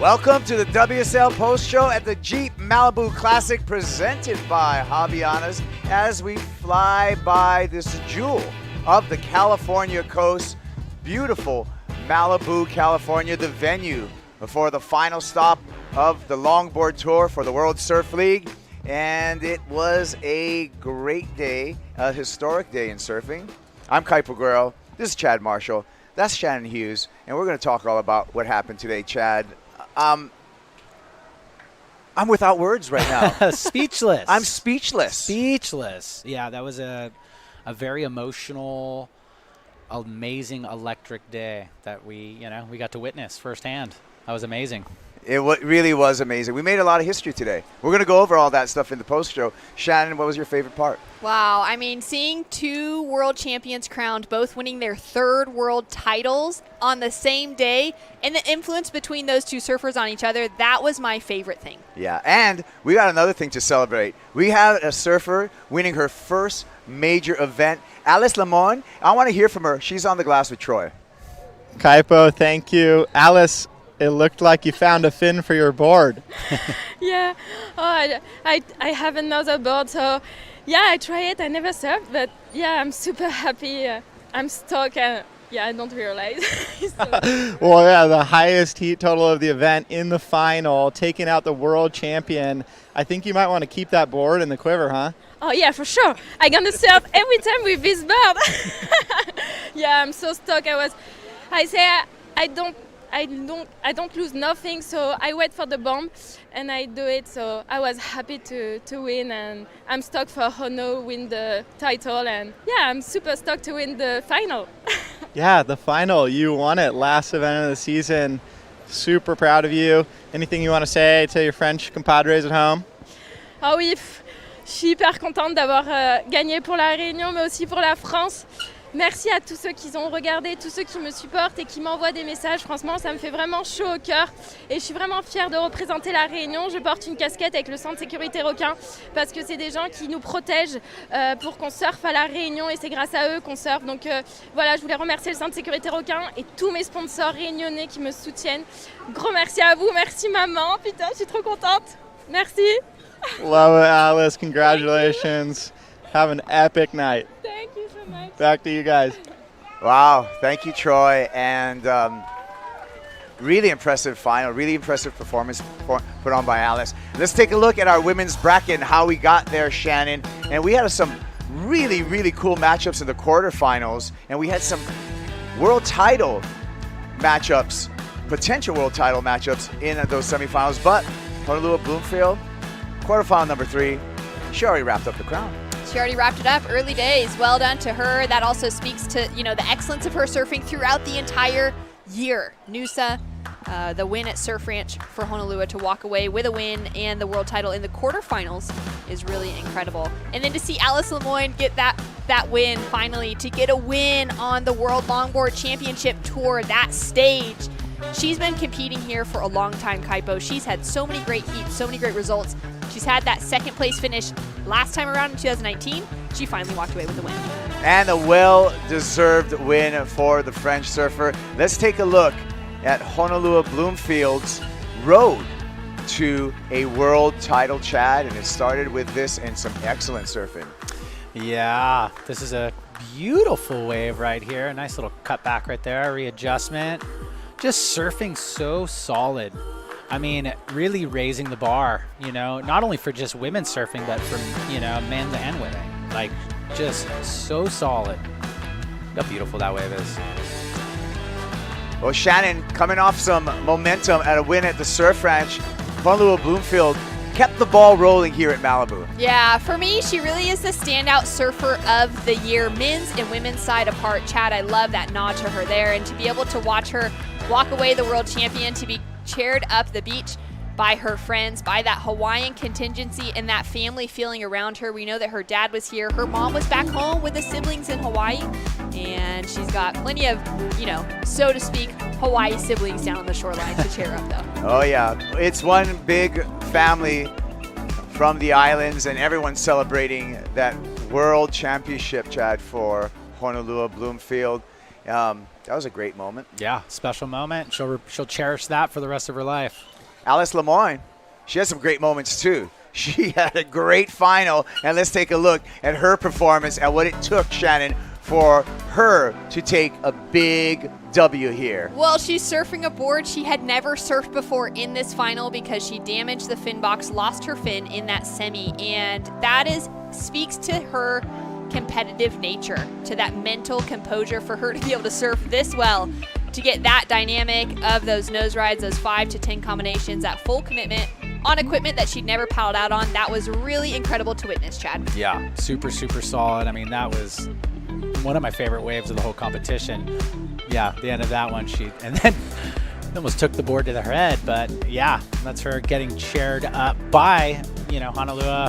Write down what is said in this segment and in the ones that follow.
Welcome to the WSL Post Show at the Jeep Malibu Classic presented by Havaianas as we fly by this jewel of the California coast. Beautiful Malibu, California, the venue for the final stop of the Longboard Tour for the World Surf League. And it was a great day, a historic day in surfing. I'm Kaipo Guerrero. This is Chad Marshall. That's Shannon Hughes. And we're going to talk all about what happened today, Chad. I'm without words right now. Speechless. I'm speechless. Speechless. Yeah, that was a very emotional, amazing, electric day that we got to witness firsthand. That was amazing. It really was amazing. We made a lot of history today. We're going to go over all that stuff in the post show. Shannon, what was your favorite part? Wow. I mean, seeing two world champions crowned, both winning their third world titles on the same day, and the influence between those two surfers on each other, that was my favorite thing. Yeah, and we got another thing to celebrate. We had a surfer winning her first major event, Alice Lemoine. I want to hear from her. She's on the glass with Troy. Kaipo, thank you. Alice, it looked like you found a fin for your board. Yeah, I have another board, so yeah, I try it. I never surfed, but yeah, I'm super happy. I'm stuck, and yeah, I don't realize. Well, yeah, the highest heat total of the event in the final, taking out the world champion. I think you might want to keep that board in the quiver, huh? Oh yeah, for sure. I'm gonna surf every time with this board. Yeah, I'm so stuck. I don't lose nothing, so I wait for the bomb and I do it. So I was happy to win, and I'm stoked for Hono win the title, and yeah, I'm super stoked to win the final. Yeah, the final. You won it, last event of the season. Super proud of you. Anything you want to say to your French compadres at home? Ah oui, je suis hyper contente d'avoir gagné pour la Réunion, mais aussi pour la France. Merci à tous ceux qui ont regardé, tous ceux qui me supportent et qui m'envoient des messages. Franchement, ça me fait vraiment chaud au cœur. Et je suis vraiment fière de représenter la Réunion. Je porte une casquette avec le centre de sécurité requin parce que c'est des gens qui nous protègent pour qu'on surfe à la Réunion. Et c'est grâce à eux qu'on surfe. Donc voilà, je voulais remercier le centre de sécurité requin et tous mes sponsors réunionnais qui me soutiennent. Gros merci à vous. Merci maman. Putain, je suis trop contente. Merci. Love it, Alice. Congratulations. Have an epic night. Thank you so much. Back to you guys. Wow, thank you, Troy. And really impressive final, really impressive performance put on by Alice. Let's take a look at our women's bracket and how we got there, Shannon. And we had some really, really cool matchups in the quarterfinals. And we had some world title matchups, potential world title matchups in those semifinals. But Honolulu Bloomfield, quarterfinal number 3, she already wrapped up the crown. She already wrapped it up. Early days. Well done to her. That also speaks to, the excellence of her surfing throughout the entire year. Noosa, the win at Surf Ranch for Honolulu to walk away with a win and the world title in the quarterfinals is really incredible. And then to see Alice Lemoine get that win finally, to get a win on the World Longboard Championship Tour, that stage. She's been competing here for a long time, Kaipo. She's had so many great heats, so many great results. She's had that second place finish last time around in 2019. She finally walked away with the win. And a well-deserved win for the French surfer. Let's take a look at Honolulu Bloomfield's road to a world title, Chad. And it started with this and some excellent surfing. Yeah, this is a beautiful wave right here. A nice little cutback right there, readjustment. Just surfing so solid. I mean, really raising the bar, not only for just women surfing, but for, men and women. Like, just so solid. Look how beautiful that wave is. Well, Shannon, coming off some momentum at a win at the Surf Ranch, Honolulu Bloomfield kept the ball rolling here at Malibu. Yeah, for me, she really is the standout surfer of the year, men's and women's side apart. Chad, I love that nod to her there, and to be able to watch her walk away the world champion, to be cheered up the beach by her friends, by that Hawaiian contingency and that family feeling around her. We know that her dad was here. Her mom was back home with the siblings in Hawaii, and she's got plenty of, so to speak, Hawaii siblings down on the shoreline to cheer up, though. Oh, yeah. It's one big family from the islands, and everyone's celebrating that world championship, Chad, for Honolulu Bloomfield. That was a great moment. Yeah, special moment. She'll cherish that for the rest of her life. Alice Lemoine, she had some great moments too. She had a great final, and let's take a look at her performance and what it took, Shannon, for her to take a big W here. Well, she's surfing a board she had never surfed before in this final because she damaged the fin box, lost her fin in that semi, and that speaks to her competitive nature, to that mental composure for her to be able to surf this well, to get that dynamic of those nose rides, those 5 to 10 combinations, that full commitment on equipment that she'd never paddled out on. That was really incredible to witness, Chad. Yeah, super, super solid. I mean, that was one of my favorite waves of the whole competition. Yeah, the end of that one, and then almost took the board to her head, but yeah, that's her getting cheered up by, Honolua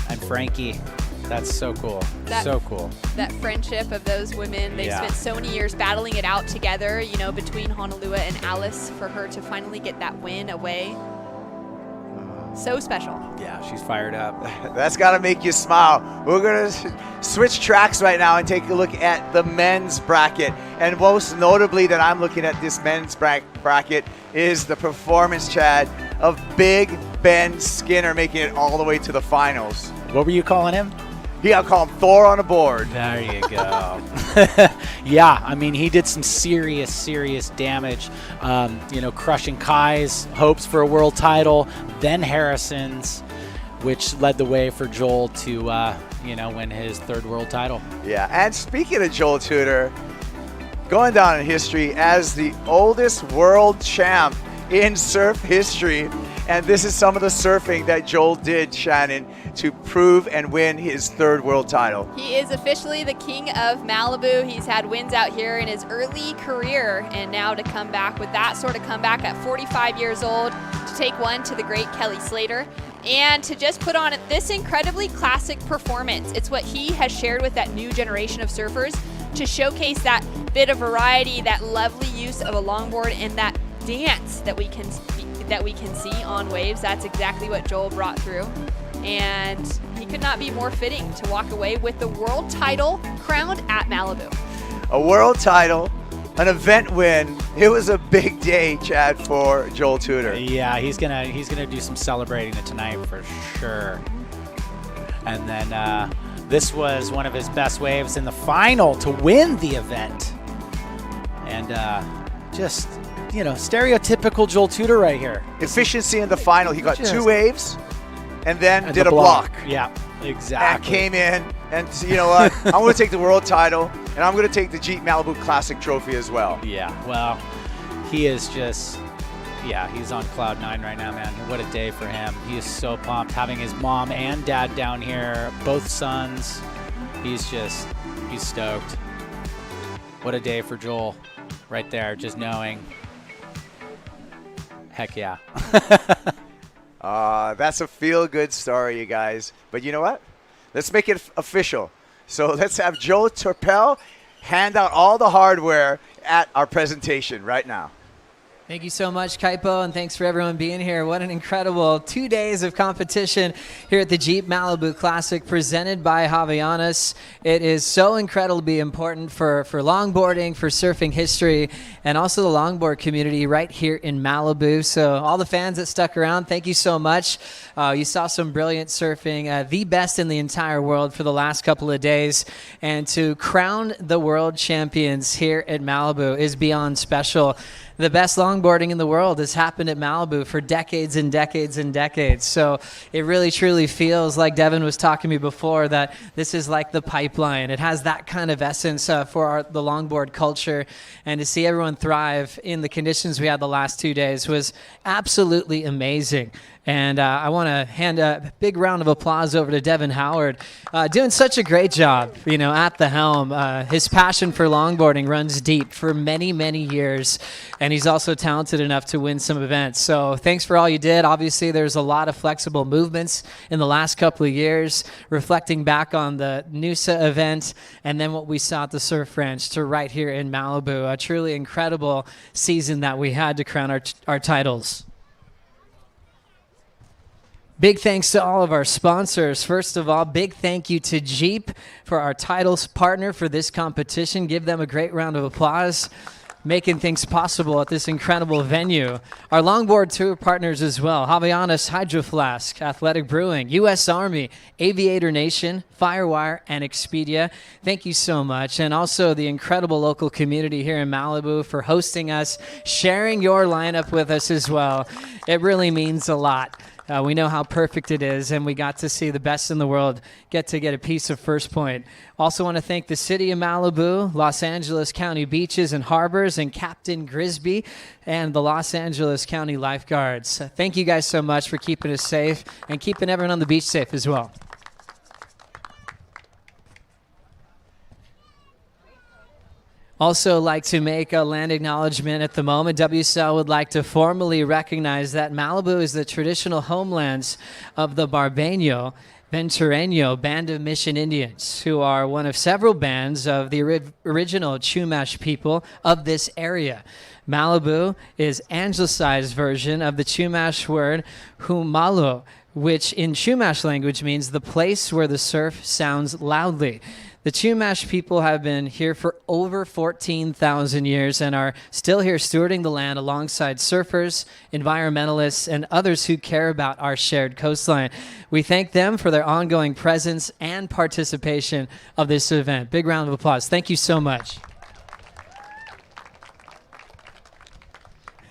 and Frankie. That's so cool. So cool. That friendship of those women, they've spent so many years battling it out together, between Honolua and Alice, for her to finally get that win away. So special. Yeah, she's fired up. That's got to make you smile. We're going to switch tracks right now and take a look at the men's bracket. And most notably that I'm looking at this men's bracket is the performance, Chad, of Big Ben Skinner making it all the way to the finals. What were you calling him? I'll call him Thor on a board. There you go. Yeah, I mean, he did some serious damage, crushing Kai's hopes for a world title, then Harrison's, which led the way for Joel to, win his 3rd world title. Yeah, and speaking of Joel Tudor, going down in history as the oldest world champ in surf history. And this is some of the surfing that Joel did, Shannon, to prove and win his 3rd world title. He is officially the king of Malibu. He's had wins out here in his early career, and now to come back with that sort of comeback at 45 years old, to take one to the great Kelly Slater, and to just put on this incredibly classic performance. It's what he has shared with that new generation of surfers to showcase that bit of variety, that lovely use of a longboard, and that dance that we can see on waves. That's exactly what Joel brought through, and he could not be more fitting to walk away with the world title crowned at Malibu. A world title, an event win. It was a big day, Chad, for Joel Tudor. Yeah, he's gonna do some celebrating tonight for sure. And then this was one of his best waves in the final to win the event, and just stereotypical Joel Tudor right here. Efficiency in the final. He got 2 waves and then did a block. Yeah, exactly. And came in, and you know what? I'm going to take the world title, and I'm going to take the Jeep Malibu Classic trophy as well. Yeah, well, he is just, he's on cloud 9 right now, man. What a day for him. He is so pumped, having his mom and dad down here, both sons. He's stoked. What a day for Joel right there, just knowing. Heck yeah. That's a feel-good story, you guys. But you know what? Let's make it official. So let's have Joe Turpel hand out all the hardware at our presentation right now. Thank you so much, Kaipo, and thanks for everyone being here. What an incredible 2 days of competition here at the Jeep Malibu Classic presented by Havaianas. It is so incredibly important for longboarding, for surfing history, and also the longboard community right here in Malibu. So all the fans that stuck around, thank you so much. You saw some brilliant surfing, the best in the entire world for the last couple of days. And to crown the world champions here at Malibu is beyond special. The best longboarding in the world has happened at Malibu for decades and decades and decades. So it really, truly feels like Devin was talking to me before that this is like the pipeline. It has that kind of essence for the longboard culture. And to see everyone thrive in the conditions we had the last 2 days was absolutely amazing. And I want to hand a big round of applause over to Devin Howard, doing such a great job, at the helm. His passion for longboarding runs deep for many, many years, and he's also talented enough to win some events. So thanks for all you did. Obviously, there's a lot of flexible movements in the last couple of years, reflecting back on the Noosa event and then what we saw at the Surf Ranch to right here in Malibu. A truly incredible season that we had to crown our titles. Big thanks to all of our sponsors. First of all, big thank you to Jeep for our titles partner for this competition. Give them a great round of applause. making things possible at this incredible venue. Our longboard tour partners as well: Havaianas, Hydro Flask, Athletic Brewing, U.S. Army, Aviator Nation, Firewire, and Expedia. Thank you so much. And also the incredible local community here in Malibu for hosting us, sharing your lineup with us as well. It really means a lot. We know how perfect it is, and we got to see the best in the world get a piece of first point. Also want to thank the city of Malibu, Los Angeles County Beaches and Harbors, and Captain Grisby, and the Los Angeles County Lifeguards. Thank you guys so much for keeping us safe and keeping everyone on the beach safe as well. Also like to make a land acknowledgement at the moment. WSL would like to formally recognize that Malibu is the traditional homelands of the Barbaño Ventureño Band of Mission Indians, who are one of several bands of the original Chumash people of this area. Malibu is anglicized version of the Chumash word humalo, which in Chumash language means the place where the surf sounds loudly. The Chumash people have been here for over 14,000 years and are still here stewarding the land alongside surfers, environmentalists, and others who care about our shared coastline. We thank them for their ongoing presence and participation of this event. Big round of applause. Thank you so much.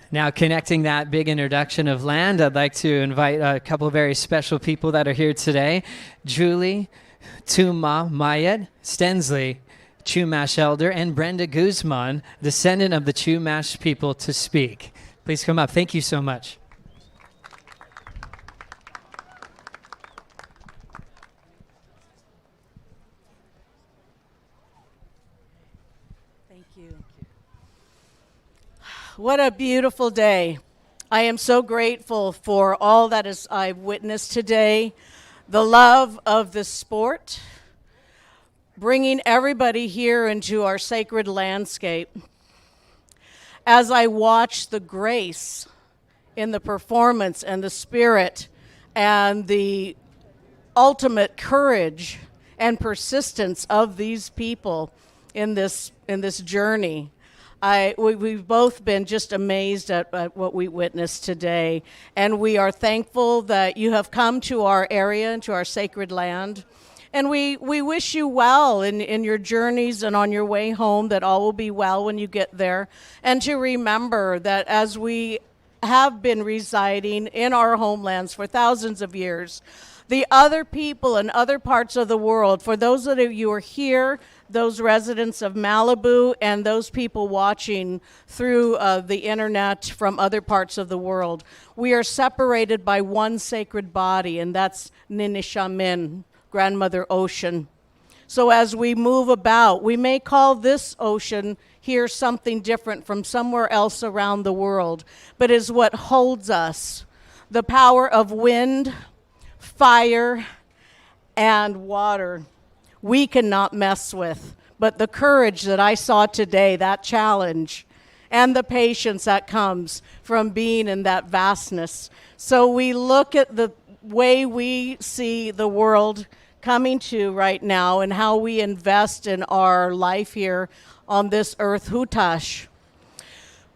Now, connecting that big introduction of land, I'd like to invite a couple of very special people that are here today. Julie Tuma Mayet Stensley, Chumash elder, and Brenda Guzman, descendant of the Chumash people, to speak. Please come up. Thank you so much. Thank you. What a beautiful day. I am so grateful for all that I've witnessed today. The love of the sport, bringing everybody here into our sacred landscape. As I watch the grace in the performance and the spirit and the ultimate courage and persistence of these people in this journey, we've both been just amazed at what we witnessed today. And we are thankful that you have come to our area and to our sacred land. And we wish you well in your journeys and on your way home, that all will be well when you get there. And to remember that as we have been residing in our homelands for thousands of years, the other people in other parts of the world, for those of you who are here, those residents of Malibu, and those people watching through the internet from other parts of the world, we are separated by one sacred body, and that's Ninishamin, Grandmother Ocean. So as we move about, we may call this ocean here something different from somewhere else around the world, but is what holds us. The power of wind, fire, and water we cannot mess with. But the courage that I saw today, that challenge, and the patience that comes from being in that vastness. So we look at the way we see the world coming to right now and how we invest in our life here on this earth, Hutash.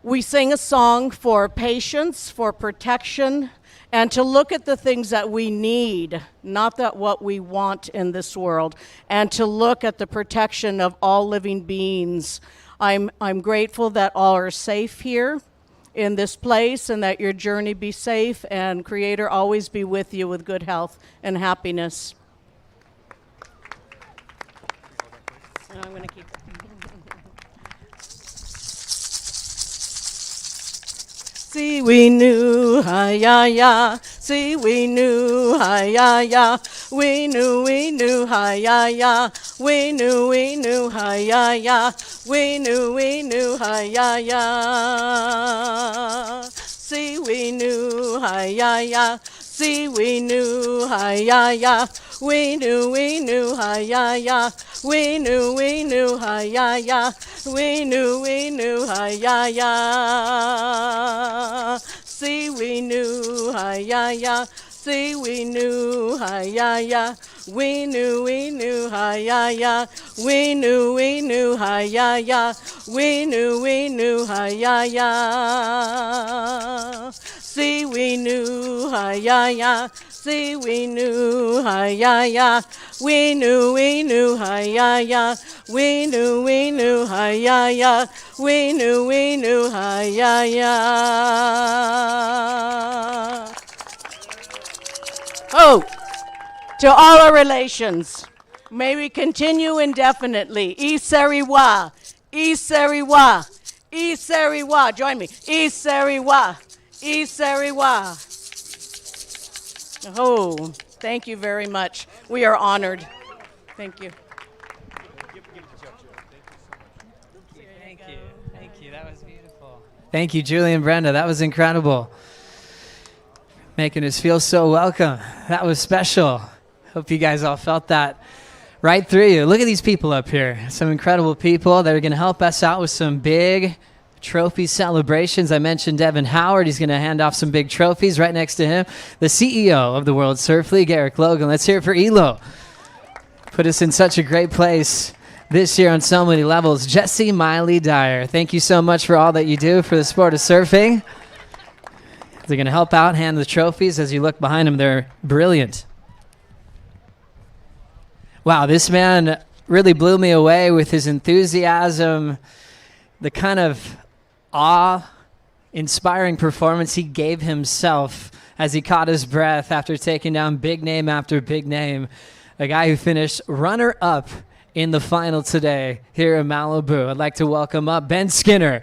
We sing a song for patience, for protection, and to look at the things that we need, not that what we want in this world, and to look at the protection of all living beings. I'm grateful that all are safe here in this place, and that your journey be safe, and Creator always be with you with good health and happiness. I'm going to keep it. See, we knew, hi, ya, ya. See, we knew, hi, ya, ya. We knew, hi, ya, ya. We knew, hi, ya, ya. We knew, hi, ya, ya. See, we knew, hi, ya, ya. See, we knew, hi, ya, ya. We knew, hi, ya, ya. We knew, hi, ya, ya. We knew, hi, ya, ya. See, we knew, hi, ya, ya. See, we knew, hi, ya, ya. We knew, hi ya ya. We knew, hi ya ya. We knew, hi ya ya. See, we knew, hi ya ya. See, we knew, hi ya ya. We knew, hi ya ya. We knew, hi ya ya. We knew, hi ya ya. Oh, to all our relations, may we continue indefinitely. Iseriwa, Iseriwa, Iseriwa. Join me. Iseriwa, Iseriwa. Oh, thank you very much. We are honored. Thank you. Thank you. That was beautiful. Thank you, Julie and Brenda. That was incredible. Making us feel so welcome. That was special. Hope you guys all felt that right through you. Look at these people up here. Some incredible people that are going to help us out with some big trophy celebrations. I mentioned Devin Howard. He's going to hand off some big trophies. Right next to him, the CEO of the World Surf League, Eric Logan. Let's hear it for Elo. Put us in such a great place this year on so many levels. Jesse Miley Dyer, thank you so much for all that you do for the sport of surfing. They're going to help out, hand the trophies. As you look behind them, they're brilliant. Wow, this man really blew me away with his enthusiasm, the kind of awe-inspiring performance he gave himself as he caught his breath after taking down big name after big name. A guy who finished runner-up in the final today here in Malibu. I'd like to welcome up Ben Skinner.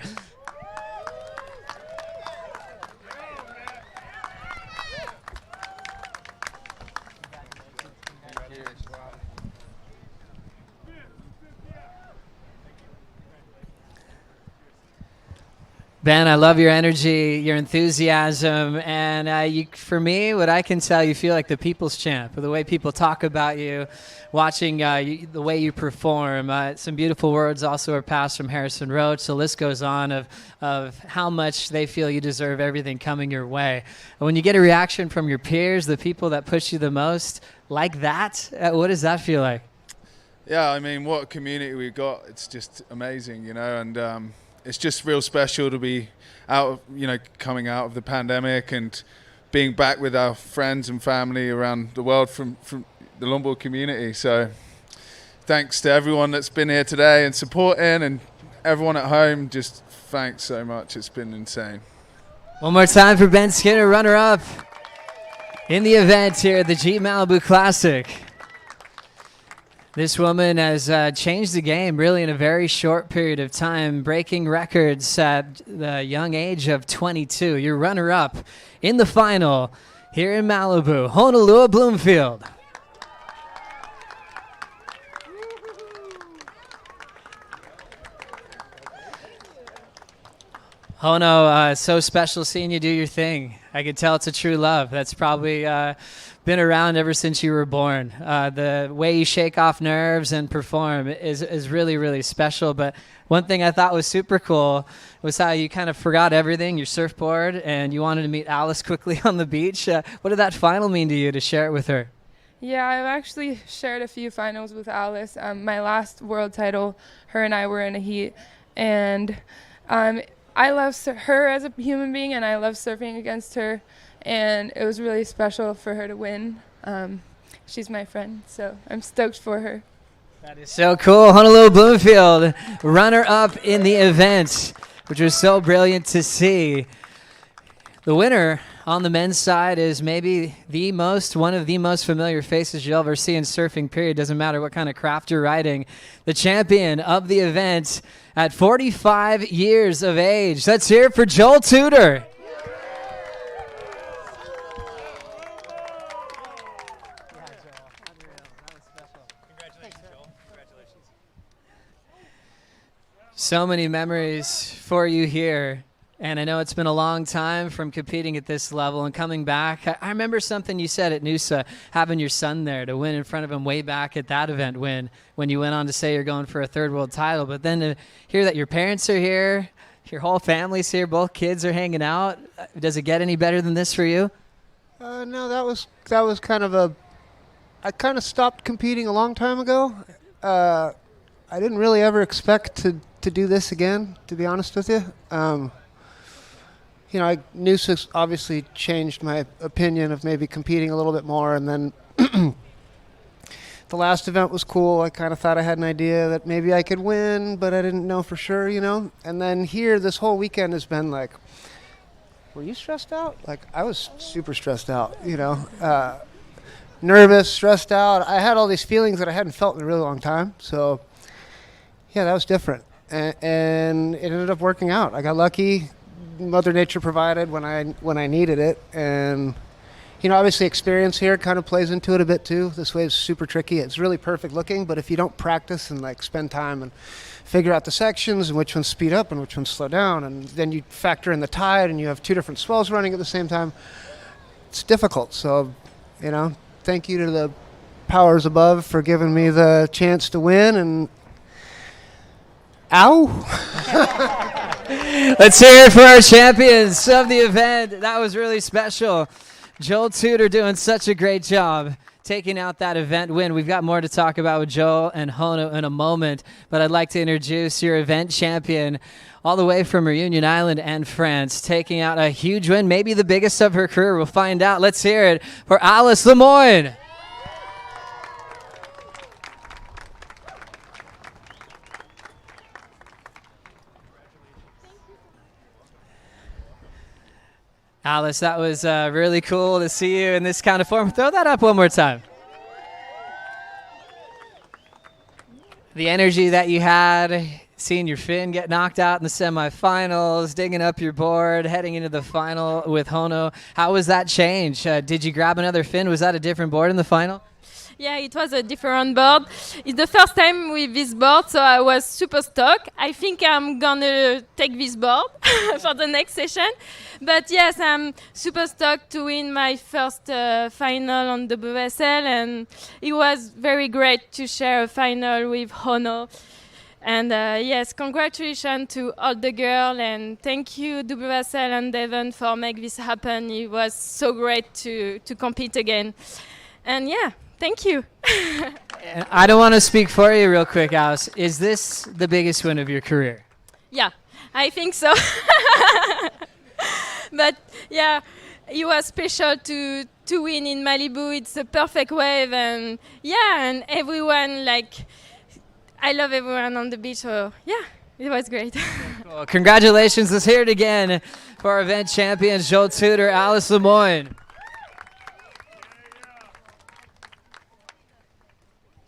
Ben, I love your energy, your enthusiasm, and for me, what I can tell, you feel like the people's champ. The way people talk about you, watching the way you perform. Some beautiful words also are passed from Harrison Roach. The list goes on of how much they feel you deserve everything coming your way. And when you get a reaction from your peers, the people that push you the most, like that, what does that feel like? Yeah, I mean, what a community we've got. It's just amazing, you know, and it's just real special to be coming out of the pandemic and being back with our friends and family around the world from the Longboard community. So thanks to everyone that's been here today and supporting, and everyone at home, just thanks so much. It's been insane. One more time for Ben Skinner, runner-up in the event here at the Jeep Malibu Classic. This woman has changed the game really in a very short period of time, breaking records at the young age of 22. You're runner-up in the final here in Malibu, Honolulu Bloomfield. Hono, so special seeing you do your thing. I can tell it's a true love. That's probably been around ever since you were born. The way you shake off nerves and perform is really, really special. But one thing I thought was super cool was how you kind of forgot everything, your surfboard, and you wanted to meet Alice quickly on the beach. What did that final mean to you to share it with her? Yeah, I've actually shared a few finals with Alice. My last world title, her and I were in a heat. And I love her as a human being, and I love surfing against her. And it was really special for her to win. She's my friend, so I'm stoked for her. That is so cool. Honolulu Bloomfield, runner-up in the event, which was so brilliant to see. The winner on the men's side is maybe one of the most familiar faces you'll ever see in surfing, period. Doesn't matter what kind of craft you're riding. The champion of the event at 45 years of age. Let's hear it for Joel Tudor. So many memories for you here. And I know it's been a long time from competing at this level and coming back. I remember something you said at Noosa, having your son there to win in front of him way back at that event when you went on to say you're going for a third world title. But then to hear that your parents are here, your whole family's here, both kids are hanging out. Does it get any better than this for you? No, that was kind of I kind of stopped competing a long time ago. I didn't really ever expect to do this again, to be honest with you. Noosa obviously changed my opinion of maybe competing a little bit more, and then the last event was cool. I kind of thought I had an idea that maybe I could win, but I didn't know for sure, And then here, this whole weekend has been like, were you stressed out? Like, I was super stressed out, nervous, stressed out. I had all these feelings that I hadn't felt in a really long time. So, yeah, that was different. And it ended up working out. I got lucky. Mother Nature provided when I needed it. And, obviously experience here kind of plays into it a bit too. This wave's super tricky. It's really perfect looking, but if you don't practice and spend time and figure out the sections and which ones speed up and which ones slow down, and then you factor in the tide and you have two different swells running at the same time, it's difficult. So, thank you to the powers above for giving me the chance to win. And ow! Let's hear it for our champions of the event. That was really special. Joel Tudor doing such a great job taking out that event win. We've got more to talk about with Joel and Hono in a moment, but I'd like to introduce your event champion all the way from Reunion Island and France, taking out a huge win, maybe the biggest of her career. We'll find out. Let's hear it for Alice Lemoine. Alice, that was really cool to see you in this kind of form. Throw that up one more time. The energy that you had, seeing your fin get knocked out in the semifinals, digging up your board, heading into the final with Hono. How was that change? Did you grab another fin? Was that a different board in the final? Yeah, it was a different board. It's the first time with this board, so I was super stoked. I think I'm gonna take this board for the next session. But yes, I'm super stoked to win my first final on the WSL, and it was very great to share a final with Hono. And yes, congratulations to all the girls, and thank you WSL and Devon for making this happen. It was so great to compete again. And yeah. Thank you. I don't want to speak for you real quick, Alice. Is this the biggest win of your career? Yeah, I think so. But yeah, it was special to win in Malibu. It's a perfect wave, and yeah, and everyone, I love everyone on the beach, so yeah, it was great. Cool. Congratulations. Let's hear it again for our event champions, Joel Tudor, Alice Lemoine.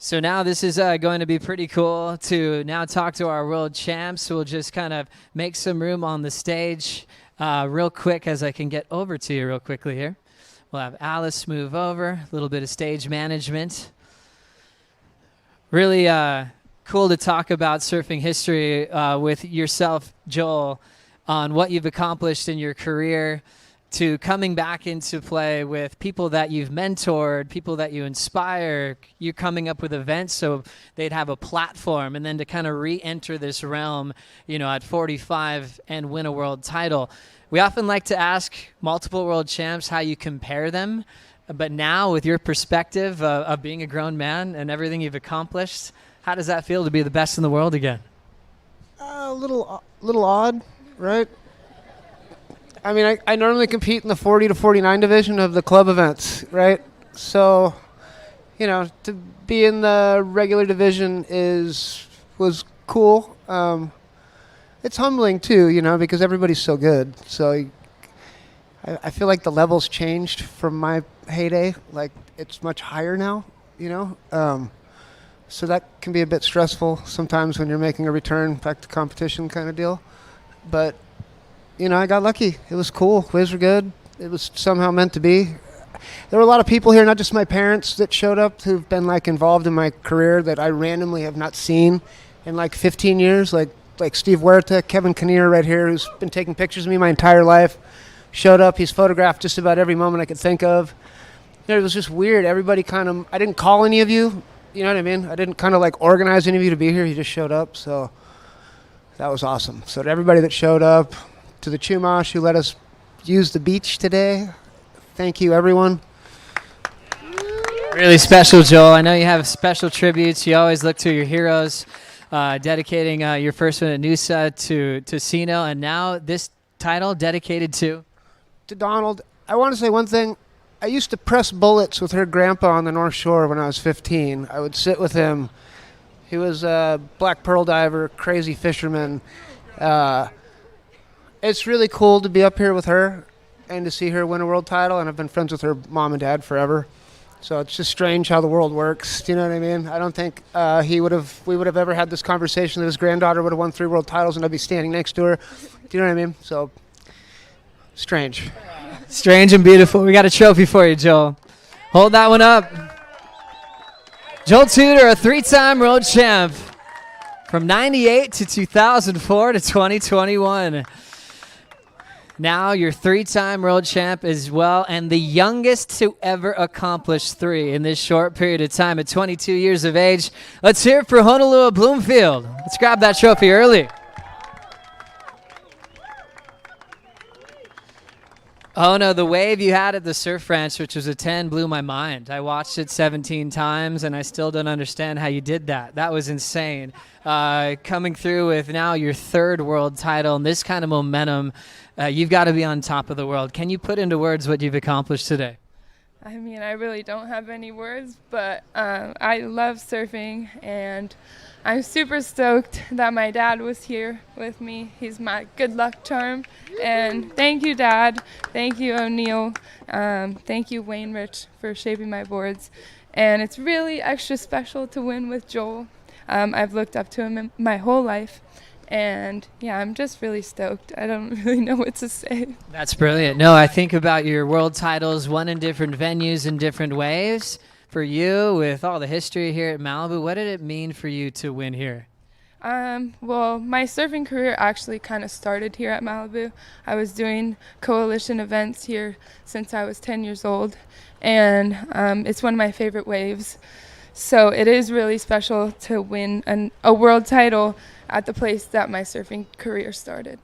So now this is going to be pretty cool to now talk to our world champs. We'll just kind of make some room on the stage real quick as I can get over to you real quickly here. We'll have Alice move over, a little bit of stage management. Really cool to talk about surfing history with yourself, Joel, on what you've accomplished in your career, to coming back into play with people that you've mentored, people that you inspire, you coming up with events so they'd have a platform, and then to kind of re-enter this realm, at 45 and win a world title. We often like to ask multiple world champs how you compare them, but now with your perspective of being a grown man and everything you've accomplished, how does that feel to be the best in the world again? A little odd, right? I mean, I normally compete in the 40 to 49 division of the club events, right? So, to be in the regular division was cool. It's humbling too, because everybody's so good. So I feel like the level's changed from my heyday. Like, it's much higher now, so that can be a bit stressful sometimes when you're making a return back to competition kind of deal. But I got lucky. It was cool. Waves were good. It was somehow meant to be. There were a lot of people here, not just my parents, that showed up who've been involved in my career that I randomly have not seen in 15 years. Like Steve Huerta, Kevin Kinnear right here, who's been taking pictures of me my entire life, showed up. He's photographed just about every moment I could think of. It was just weird. Everybody I didn't call any of you. You know what I mean? I didn't organize any of you to be here. You just showed up. So that was awesome. So to everybody that showed up, to the Chumash who let us use the beach today, thank you, everyone. Really special, Joel. I know you have special tributes. You always look to your heroes, dedicating your first one at Noosa to Sino, and now this title dedicated to Donald. I want to say one thing. I used to press bullets with her grandpa on the North Shore when I was 15. I would sit with him. He was a black pearl diver, crazy fisherman. It's really cool to be up here with her and to see her win a world title, and I've been friends with her mom and dad forever. So it's just strange how the world works. Do you know what I mean? I don't think we would have ever had this conversation that his granddaughter would have won 3 world titles and I'd be standing next to her. Do you know what I mean? So strange. Strange and beautiful. We got a trophy for you, Joel. Hold that one up. Joel Tudor, a 3-time world champ from 98 to 2004 to 2021. Now your 3-time world champ as well, and the youngest to ever accomplish 3 in this short period of time at 22 years of age. Let's hear it for Honolulu Bloomfield. Let's grab that trophy early. Oh no, the wave you had at the Surf Ranch, which was a 10, blew my mind. I watched it 17 times, and I still don't understand how you did that. That was insane. Coming through with now your 3rd world title and this kind of momentum, you've got to be on top of the world. Can you put into words what you've accomplished today? I mean, I really don't have any words, but I love surfing, and I'm super stoked that my dad was here with me. He's my good luck charm. And thank you, Dad. Thank you, O'Neill. Thank you, Wayne Rich, for shaping my boards. And it's really extra special to win with Joel. I've looked up to him my whole life. And yeah, I'm just really stoked. I don't really know what to say. That's brilliant. No, I think about your world titles, won in different venues in different ways. For you, with all the history here at Malibu, what did it mean for you to win here? Well, my surfing career actually kind of started here at Malibu. I was doing coalition events here since I was 10 years old, and it's one of my favorite waves. So it is really special to win a world title at the place that my surfing career started.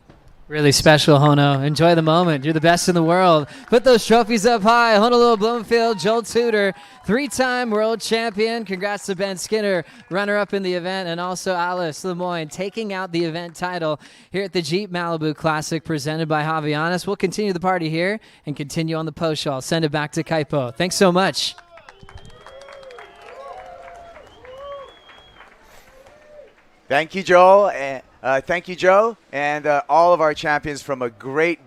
Really special, Hono. Enjoy the moment. You're the best in the world. Put those trophies up high. Honolulu Bloomfield, Joel Tudor, 3-time world champion. Congrats to Ben Skinner, runner-up in the event, and also Alice Lemoine taking out the event title here at the Jeep Malibu Classic presented by Havaianas. We'll continue the party here and continue on the post show. I'll send it back to Kaipo. Thanks so much. Thank you, Joel. Thank you, Joe, and all of our champions from a great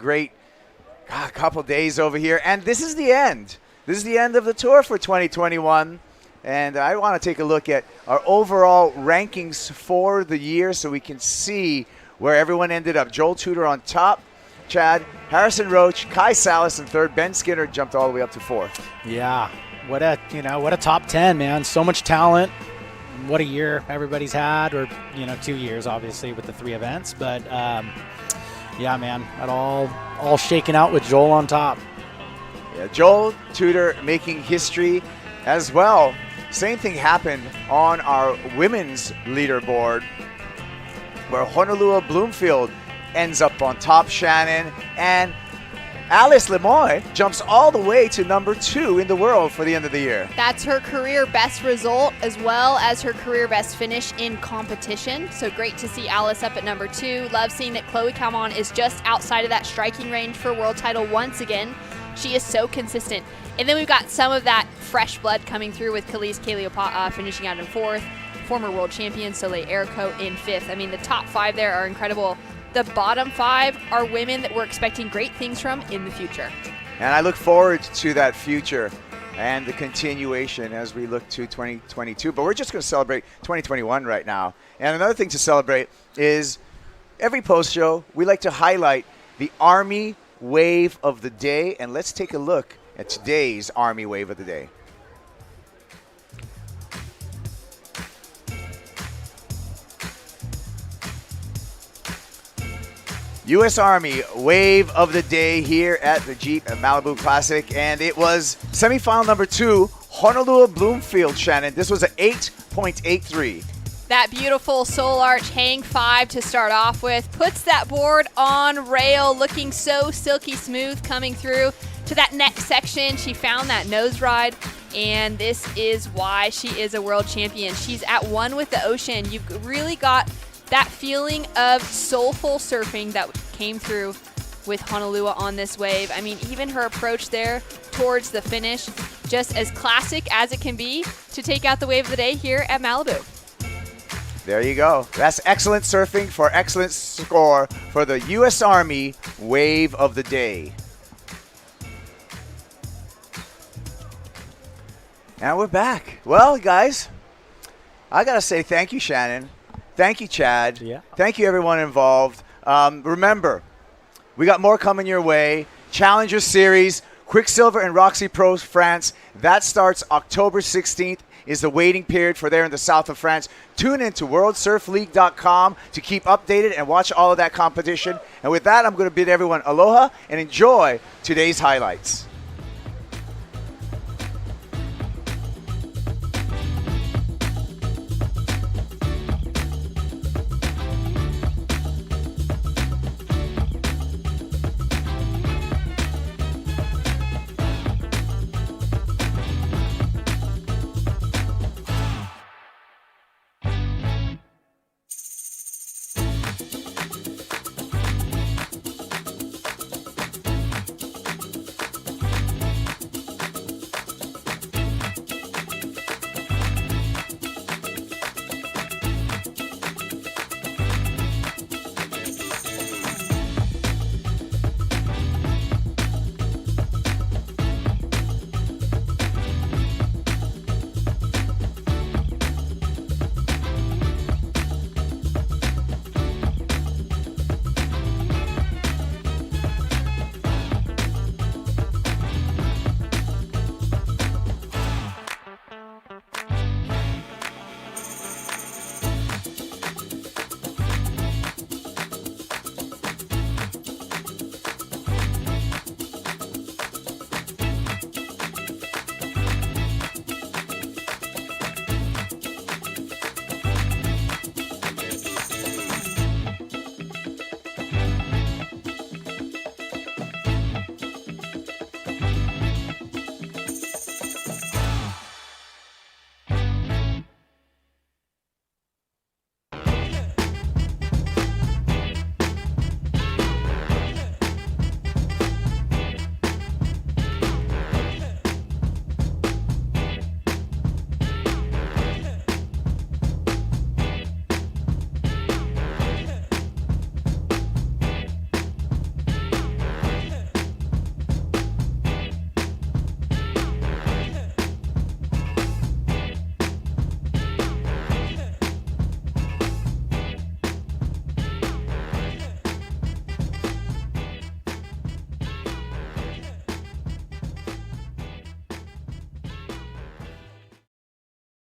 couple days over here. And this is the end. This is the end of the tour for 2021. And I want to take a look at our overall rankings for the year so we can see where everyone ended up. Joel Tudor on top, Chad, Harrison Roach, Kai Salas in 3rd, Ben Skinner jumped all the way up to 4th. Yeah, what a top 10, man. So much talent. What a year everybody's had, or 2 years obviously with the 3 events, but yeah, man, it all shaken out with Joel on top. Yeah, Joel Tudor making history as well. Same thing happened on our women's leaderboard, where Honolulu Bloomfield ends up on top, Shannon, and Alice Lemoine jumps all the way to number 2 in the world for the end of the year. That's her career best result as well as her career best finish in competition. So great to see Alice up at number 2. Love seeing that Chloe Calmon is just outside of that striking range for world title once again. She is so consistent. And then we've got some of that fresh blood coming through with Khalees Kaleopata finishing out in 4th. Former world champion Soleil Erico in 5th. I mean, the top 5 there are incredible. The bottom 5 are women that we're expecting great things from in the future. And I look forward to that future and the continuation as we look to 2022. But we're just going to celebrate 2021 right now. And another thing to celebrate is every post show, we like to highlight the Army Wave of the Day. And let's take a look at today's Army Wave of the Day. U.S. Army Wave of the Day here at the Jeep Malibu Classic, and it was semifinal number 2, Honolulu Bloomfield, Shannon. This was an 8.83. That beautiful Soul Arch hang 5 to start off with puts that board on rail, looking so silky smooth coming through to that next section. She found that nose ride and this is why she is a world champion. She's at one with the ocean. You've really got that feeling of soulful surfing that came through with Honolua on this wave. I mean, even her approach there towards the finish, just as classic as it can be to take out the wave of the day here at Malibu. There you go. That's excellent surfing for excellent score for the U.S. Army Wave of the Day. And we're back. Well, guys, I got to say thank you, Shannon. Thank you, Chad. Yeah. Thank you, everyone involved. Remember, we got more coming your way. Challenger Series, Quicksilver and Roxy Pro France. That starts October 16th. Is the waiting period for there in the south of France. Tune in to WorldSurfLeague.com to keep updated and watch all of that competition. And with that, I'm going to bid everyone aloha and enjoy today's highlights.